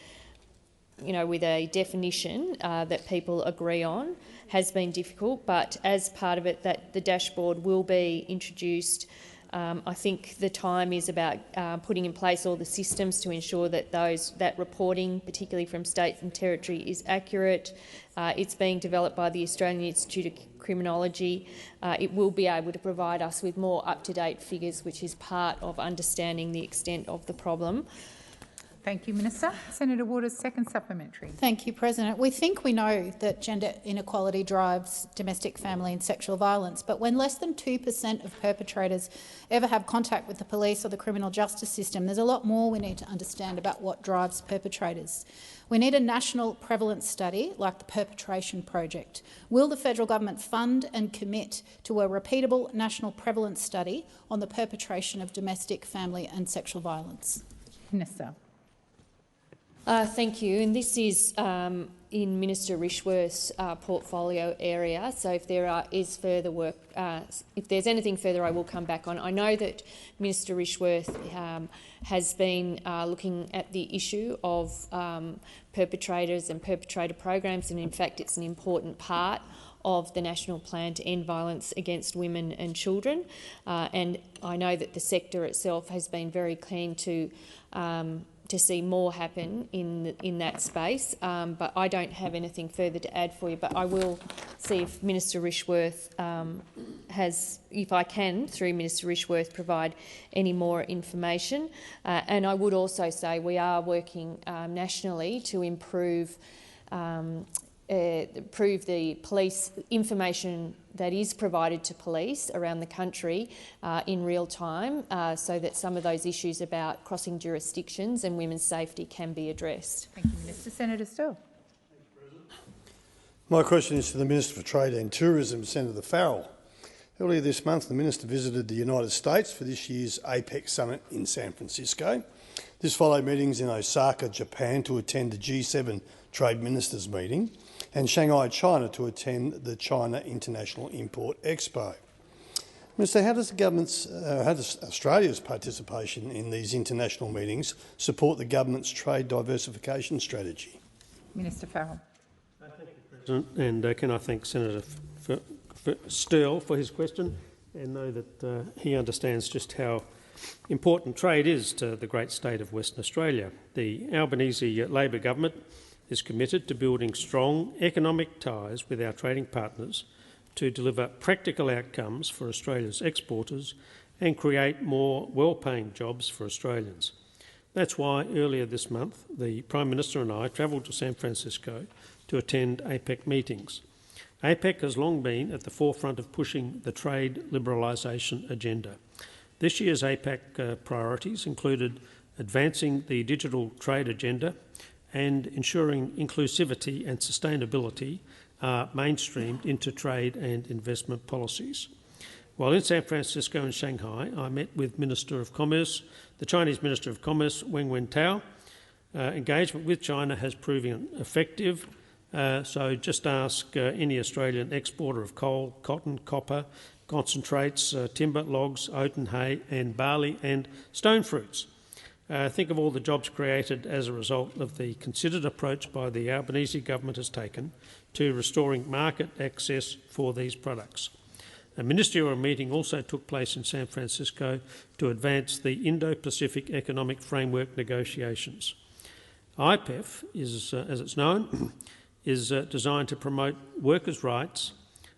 definition that people agree on has been difficult, but as part of it, that the dashboard will be introduced. I think the time is about putting in place all the systems to ensure that that reporting, particularly from states and territory, is accurate. It's being developed by the Australian Institute of Criminology. It will be able to provide us with more up-to-date figures, which is part of understanding the extent of the problem. Thank you, Minister. Senator Waters, second supplementary. Thank you, President. We think we know that gender inequality drives domestic, family and sexual violence, but when less than 2% of perpetrators ever have contact with the police or the criminal justice system, there's a lot more we need to understand about what drives perpetrators. We need a national prevalence study like the Perpetration Project. Will the federal government fund and commit to a repeatable national prevalence study on the perpetration of domestic, family and sexual violence? Minister. Thank you. And this is in Minister Rishworth's portfolio area. So if there is further work, if there's anything further, I will come back on. I know that Minister Rishworth has been looking at the issue of perpetrators and perpetrator programs, and in fact it's an important part of the National Plan to End Violence Against Women and Children. And I know that the sector itself has been very keen to see more happen in that space, but I don't have anything further to add for you. But I will see if Minister Rishworth if I can, through Minister Rishworth, provide any more information. And I would also say we are working nationally to improve the police information that is provided to police around the country in real time, so that some of those issues about crossing jurisdictions and women's safety can be addressed. Thank you, Minister. Senator Still. My question is to the Minister for Trade and Tourism, Senator Farrell. Earlier this month, the Minister visited the United States for this year's APEC summit in San Francisco. This followed meetings in Osaka, Japan, to attend the G7 Trade Ministers meeting, and Shanghai, China, to attend the China International Import Expo. Minister, how does Australia's participation in these international meetings support the government's trade diversification strategy? Minister Farrell. Thank you, President, and can I thank Senator Sterle for his question, and know that he understands just how important trade is to the great state of Western Australia. The Albanese Labor government is committed to building strong economic ties with our trading partners to deliver practical outcomes for Australia's exporters and create more well-paying jobs for Australians. That's why earlier this month the Prime Minister and I travelled to San Francisco to attend APEC meetings. APEC has long been at the forefront of pushing the trade liberalisation agenda. This year's APEC priorities included advancing the digital trade agenda and ensuring inclusivity and sustainability are mainstreamed into trade and investment policies. While in San Francisco and Shanghai, I met with Minister of Commerce, the Chinese Minister of Commerce, Weng Wentao. Engagement with China has proven effective, so just ask any Australian exporter of coal, cotton, copper, concentrates, timber, logs, oat and hay, and barley and stone fruits. Think of all the jobs created as a result of the considered approach by the Albanese government has taken to restoring market access for these products. A ministerial meeting also took place in San Francisco to advance the Indo-Pacific Economic Framework negotiations. IPEF, as it's known, is designed to promote workers' rights,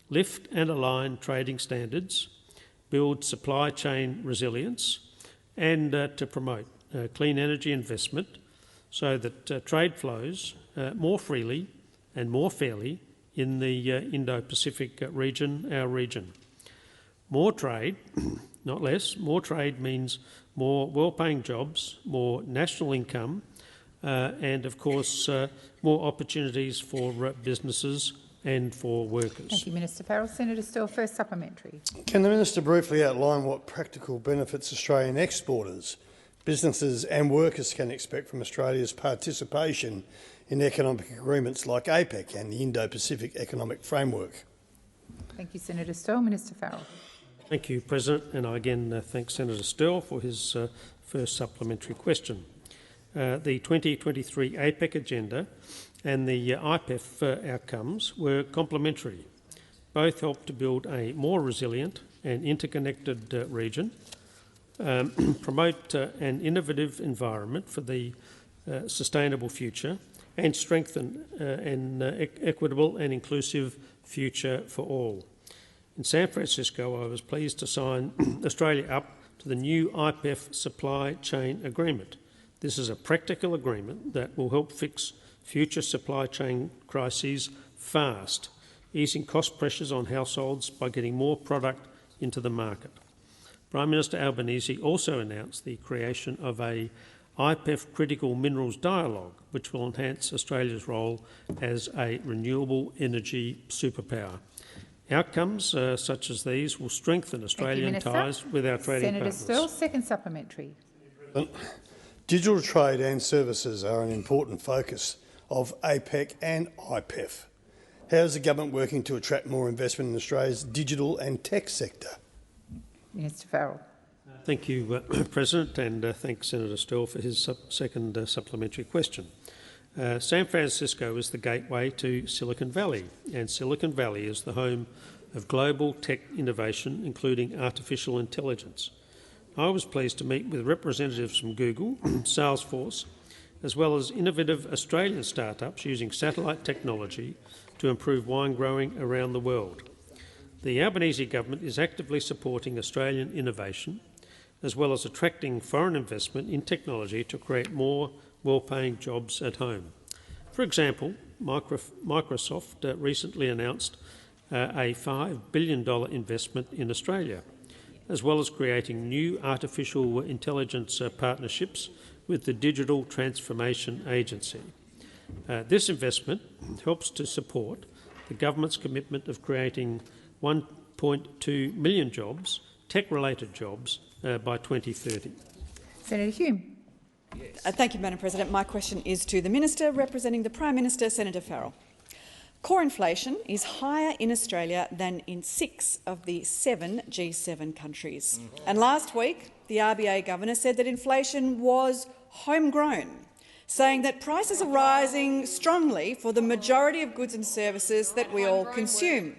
lift and align trading standards, build supply chain resilience, and to promote clean energy investment so that trade flows more freely and more fairly in the Indo-Pacific region, our region. More trade, not less, more trade means more well-paying jobs, more national income, and of course more opportunities for businesses and for workers. Thank you, Minister Farrell. Senator Still, first supplementary. Can the Minister briefly outline what practical benefits Australian exporters, businesses and workers can expect from Australia's participation in economic agreements like APEC and the Indo-Pacific Economic Framework? Thank you, Senator Still. Minister Farrell. Thank you, President, and I again thank Senator Sterle for his first supplementary question. The 2023 APEC agenda and the IPEF outcomes were complementary. Both helped to build a more resilient and interconnected region, promote an innovative environment for the sustainable future, and strengthen an equitable and inclusive future for all. In San Francisco, I was pleased to sign Australia up to the new IPEF supply chain agreement. This is a practical agreement that will help fix future supply chain crises fast, easing cost pressures on households by getting more product into the market. Prime Minister Albanese also announced the creation of a IPEF Critical Minerals Dialogue, which will enhance Australia's role as a renewable energy superpower. Outcomes such as these will strengthen Australian ties with our trading partners. Senator Sterle, second supplementary. Digital trade and services are an important focus of APEC and IPEF. How is the government working to attract more investment in Australia's digital and tech sector? Minister Farrell. Thank you, President, and thanks Senator Sterle for his second supplementary question. San Francisco is the gateway to Silicon Valley, and Silicon Valley is the home of global tech innovation, including artificial intelligence. I was pleased to meet with representatives from Google, Salesforce, as well as innovative Australian startups using satellite technology to improve wine growing around the world. The Albanese government is actively supporting Australian innovation, as well as attracting foreign investment in technology to create more well-paying jobs at home. For example, Microsoft recently announced a $5 billion investment in Australia, as well as creating new artificial intelligence partnerships with the Digital Transformation Agency. This investment helps to support the government's commitment of creating 1.2 million jobs, tech-related jobs, by 2030. Senator Hume. Thank you, Madam President. My question is to the Minister representing the Prime Minister, Senator Farrell. Core inflation is higher in Australia than in 6 of the 7 G7 countries. And last week, the RBA Governor said that inflation was homegrown, saying that prices are rising strongly for the majority of goods and services that we all consume.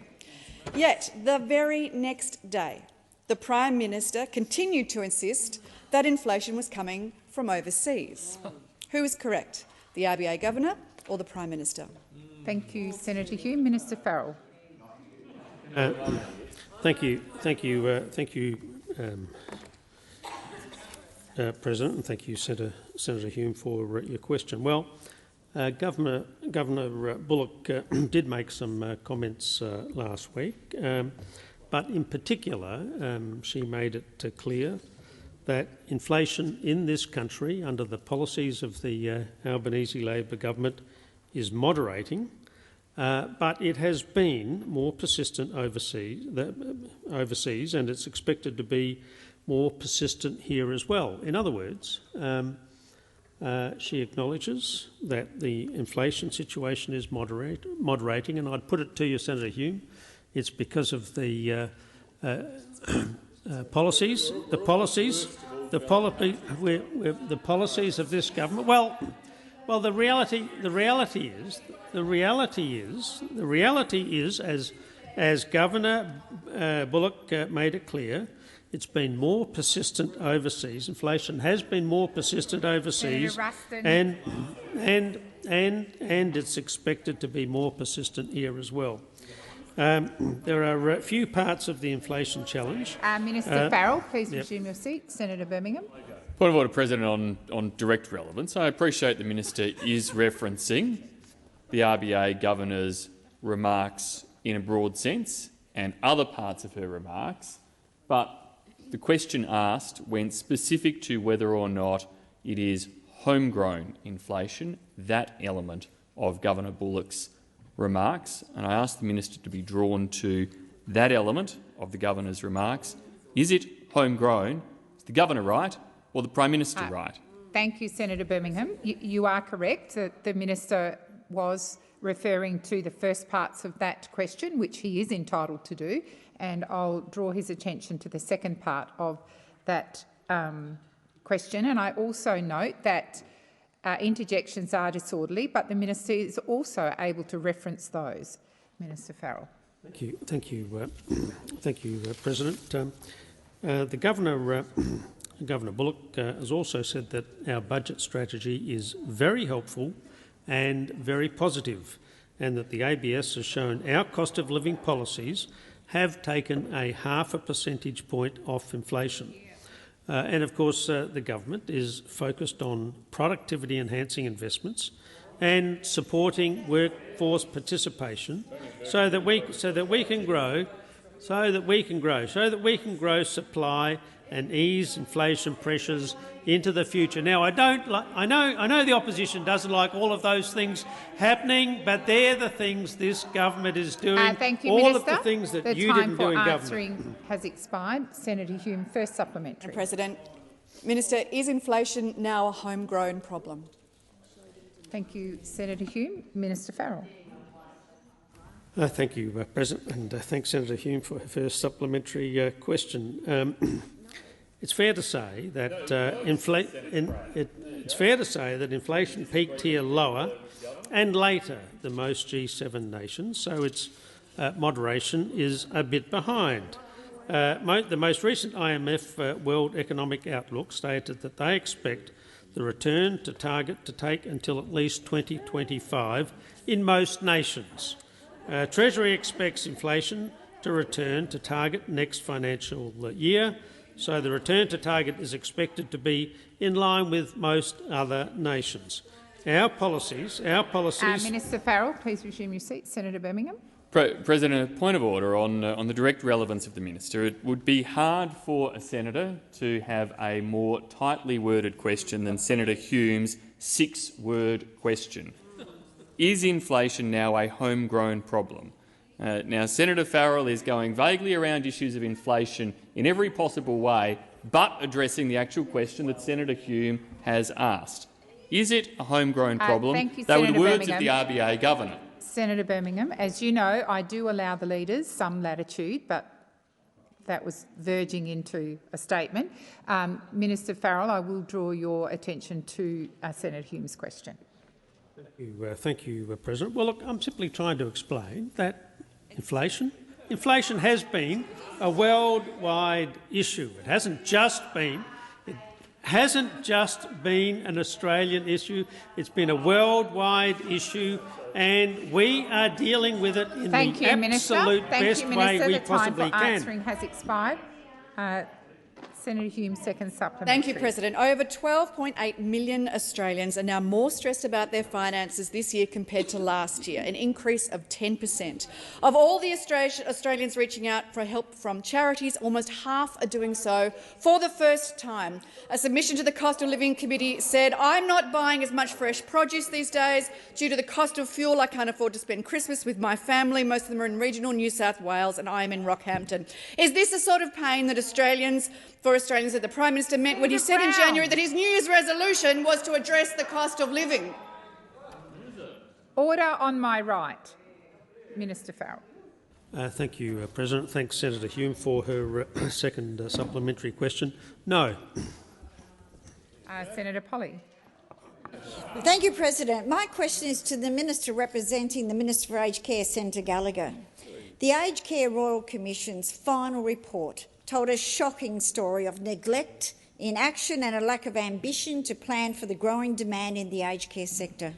Yet, the very next day, the Prime Minister continued to insist that inflation was coming from overseas. Who is correct, the RBA Governor or the Prime Minister? Thank you, Senator Hume. Minister Farrell. Thank you, President, and thank you, Senator Hume, for your question. Well, Governor Bullock did make some comments last week, but in particular, she made it clear that inflation in this country, under the policies of the Albanese Labor government, is moderating, but it has been more persistent overseas, and it's expected to be more persistent here as well. In other words, she acknowledges that the inflation situation is moderating, and I'd put it to you, Senator Hume, it's because of the policies of this government. Well, the reality is, as Governor Bullock made it clear, it's been more persistent overseas. Inflation has been more persistent overseas, and it's expected to be more persistent here as well. There are a few parts of the inflation challenge. Minister Farrell, please resume your seat. Senator Birmingham. Point of order, President, on direct relevance. I appreciate the Minister is referencing the RBA Governor's remarks in a broad sense and other parts of her remarks, but the question asked went specific to whether or not it is homegrown inflation, that element of Governor Bullock's remarks, and I asked the Minister to be drawn to that element of the Governor's remarks. Is it homegrown? Is the Governor right or the Prime Minister right? Thank you, Senator Birmingham. You are correct that the Minister was referring to the first parts of that question, which he is entitled to do, and I'll draw his attention to the second part of that question. And I also note that interjections are disorderly, but the Minister is also able to reference those. Minister Farrell. Thank you, President. The Governor Bullock has also said that our budget strategy is very helpful and very positive, and that the ABS has shown our cost of living policies have taken a 0.5 percentage point off inflation. And of course, the government is focused on productivity-enhancing investments and supporting workforce participation, so that we can grow supply and ease inflation pressures into the future. Now, I know the opposition doesn't like all of those things happening, but they're the things this government is doing. Thank you, all Minister. of the things that the you didn't do in time for government. answering has expired. Senator Hume, first supplementary. President, Minister, is inflation now a homegrown problem? Thank you, Senator Hume. Minister Farrell. Thank you, President, and thanks Senator Hume for her first supplementary question. It's fair to say that inflation peaked here lower and later than most G7 nations, so its moderation is a bit behind. The most recent IMF World Economic Outlook stated that they expect the return to target to take until at least 2025 in most nations. Treasury expects inflation to return to target next financial year, so the return to target is expected to be in line with most other nations. Our policies. Minister Farrell, please resume your seat. Senator Birmingham. President, a point of order on the direct relevance of the minister. It would be hard for a senator to have a more tightly worded question than Senator Hume's 6-word question. Is inflation now a homegrown problem? Now, Senator Farrell is going vaguely around issues of inflation in every possible way, but addressing the actual question that Senator Hume has asked. Is it a homegrown problem? Thank you, they were the Senator words of the RBA Governor. Senator Birmingham, as you know, I do allow the leaders some latitude, but that was verging into a statement. Minister Farrell, I will draw your attention to Senator Hume's question. Thank you, President. Well, look, I'm simply trying to explain that inflation has been a worldwide issue. It hasn't just been an Australian issue. It's been a worldwide issue, and we are dealing with it in the absolute best way we possibly can. The time for answering has expired. Senator Hume, second supplementary. Thank you, President. Over 12.8 million Australians are now more stressed about their finances this year compared to last year, an increase of 10%. Of all the Australians reaching out for help from charities, almost half are doing so for the first time. A submission to the Cost of Living Committee said, "I'm not buying as much fresh produce these days. Due to the cost of fuel, I can't afford to spend Christmas with my family. Most of them are in regional New South Wales and I am in Rockhampton." Is this the sort of pain that Australians that the Prime Minister meant when he said in January that his New Year's resolution was to address the cost of living? Order on my right. Minister Farrell. Thank you, President. Thanks, Senator Hume, for her second supplementary question. No. Senator Polley. Thank you, President. My question is to the Minister representing the Minister for Aged Care, Senator Gallagher. The Aged Care Royal Commission's final report told a shocking story of neglect, inaction and a lack of ambition to plan for the growing demand in the aged care sector.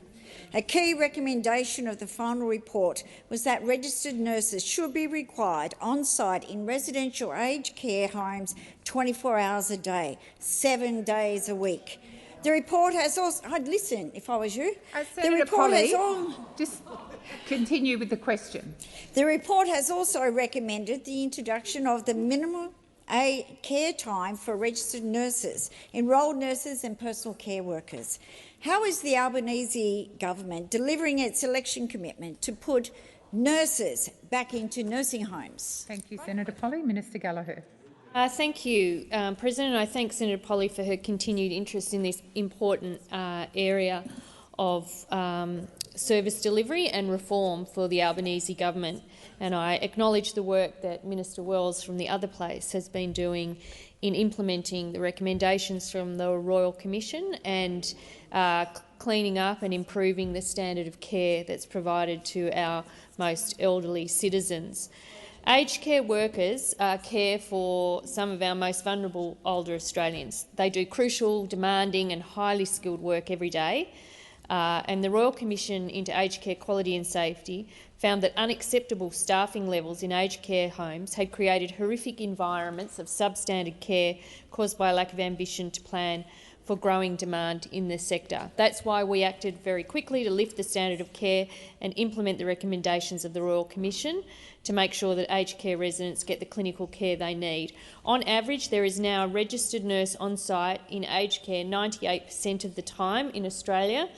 A key recommendation of the final report was that registered nurses should be required on-site in residential aged care homes 24 hours a day, 7 days a week. The report has also— I'd listen if I was you. Senator Polley, just continue with the question. The report has also recommended the introduction of the minimum care time for registered nurses, enrolled nurses and personal care workers. How is the Albanese government delivering its election commitment to put nurses back into nursing homes? Thank you, Senator Polley. Minister Gallagher. Thank you, President. I thank Senator Polley for her continued interest in this important area of service delivery and reform for the Albanese government. And I acknowledge the work that Minister Wells from the other place has been doing in implementing the recommendations from the Royal Commission and cleaning up and improving the standard of care that's provided to our most elderly citizens. Aged care workers care for some of our most vulnerable older Australians. They do crucial, demanding and highly skilled work every day. And the Royal Commission into Aged Care Quality and Safety found that unacceptable staffing levels in aged care homes had created horrific environments of substandard care caused by a lack of ambition to plan for growing demand in the sector. That's why we acted very quickly to lift the standard of care and implement the recommendations of the Royal Commission to make sure that aged care residents get the clinical care they need. On average, there is now a registered nurse on site in aged care 98% of the time in Australia,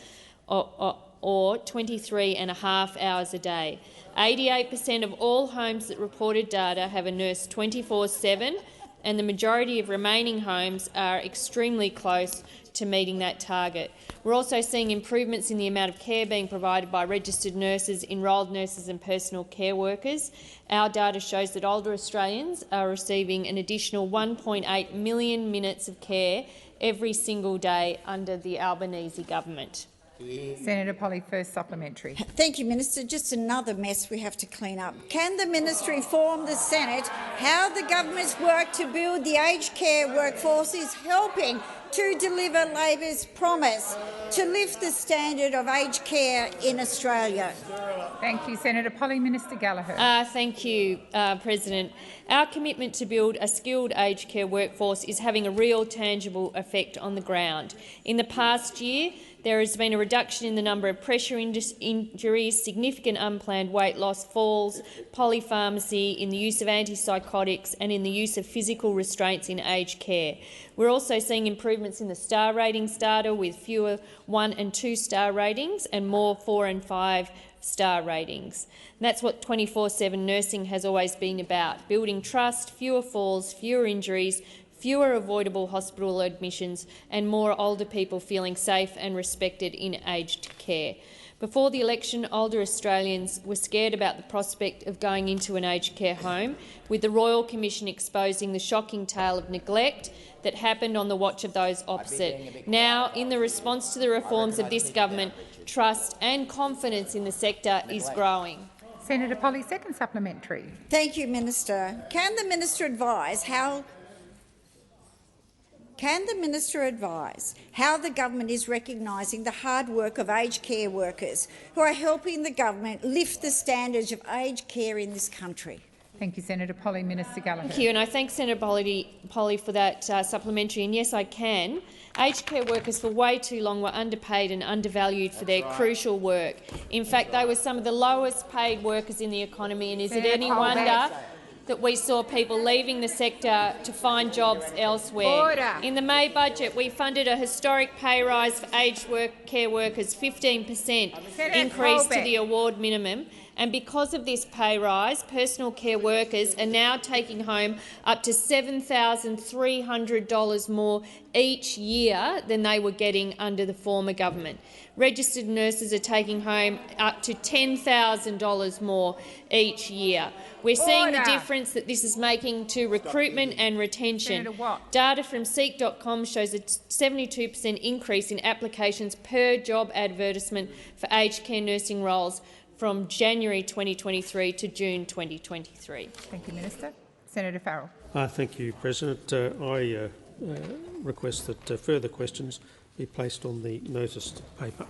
or 23.5 hours a day. 88% of all homes that reported data have a nurse 24/7, and the majority of remaining homes are extremely close to meeting that target. We're also seeing improvements in the amount of care being provided by registered nurses, enrolled nurses and personal care workers. Our data shows that older Australians are receiving an additional 1.8 million minutes of care every single day under the Albanese government. Senator Polley, first supplementary. Thank you, Minister. Just another mess we have to clean up. Can the Minister inform the Senate how the government's work to build the aged care workforce is helping to deliver Labor's promise to lift the standard of aged care in Australia? Thank you, Senator Polley. Minister Gallagher. Thank you, President. Our commitment to build a skilled aged care workforce is having a real, tangible effect on the ground. In the past year, there has been a reduction in the number of pressure injuries, significant unplanned weight loss, falls, polypharmacy, in the use of antipsychotics and in the use of physical restraints in aged care. We're also seeing improvements in the star ratings data with fewer 1- and 2-star ratings and more 4- and 5-star ratings. And that's what 24/7 nursing has always been about, building trust, fewer falls, fewer injuries, fewer avoidable hospital admissions and more older people feeling safe and respected in aged care. Before the election, older Australians were scared about the prospect of going into an aged care home, with the Royal Commission exposing the shocking tale of neglect that happened on the watch of those opposite. Now, in the response to the reforms of this government, trust and confidence in the sector is growing. Senator Polley, second supplementary. Thank you, Minister. Can the Minister advise how the government is recognising the hard work of aged care workers who are helping the government lift the standards of aged care in this country? Thank you, Senator Polley. Minister Gallagher. Thank you, and I thank Senator Polley for that supplementary. And yes, I can. Aged care workers for way too long were underpaid and undervalued for their crucial work. In fact, they were some of the lowest paid workers in the economy, and is it any wonder that we saw people leaving the sector to find jobs elsewhere? In the May budget, we funded a historic pay rise for aged care workers, 15% increase to the award minimum. And because of this pay rise, personal care workers are now taking home up to $7,300 more each year than they were getting under the former government. Registered nurses are taking home up to $10,000 more each year. We're seeing the difference that this is making to recruitment and retention. Data from Seek.com shows a 72% increase in applications per job advertisement for aged care nursing roles from January 2023 to June 2023. Thank you, Minister. Senator Farrell. Thank you, President. I request that further questions be placed on the noticed paper.